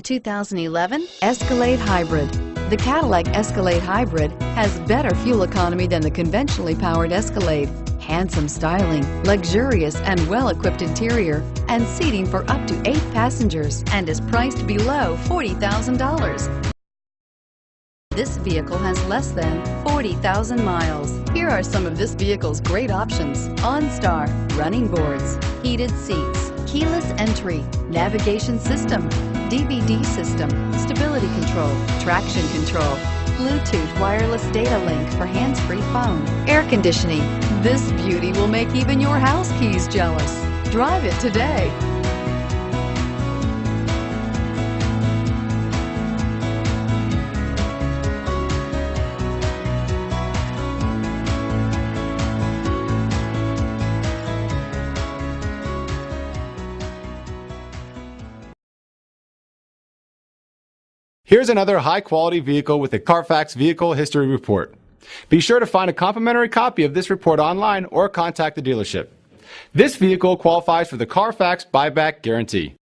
The 2011 Escalade Hybrid. The Cadillac Escalade Hybrid has better fuel economy than the conventionally powered Escalade, handsome styling, luxurious and well-equipped interior, and seating for up to 8 passengers, and is priced below $40,000. This vehicle has less than 40,000 miles. Here are some of this vehicle's great options: OnStar, running boards, heated seats, keyless entry, navigation system, DVD system, stability control, traction control, Bluetooth wireless data link for hands-free phone, air conditioning. This beauty will make even your house keys jealous. Drive it today. Here's another high-quality vehicle with a Carfax Vehicle History Report. Be sure to find a complimentary copy of this report online or contact the dealership. This vehicle qualifies for the Carfax Buyback Guarantee.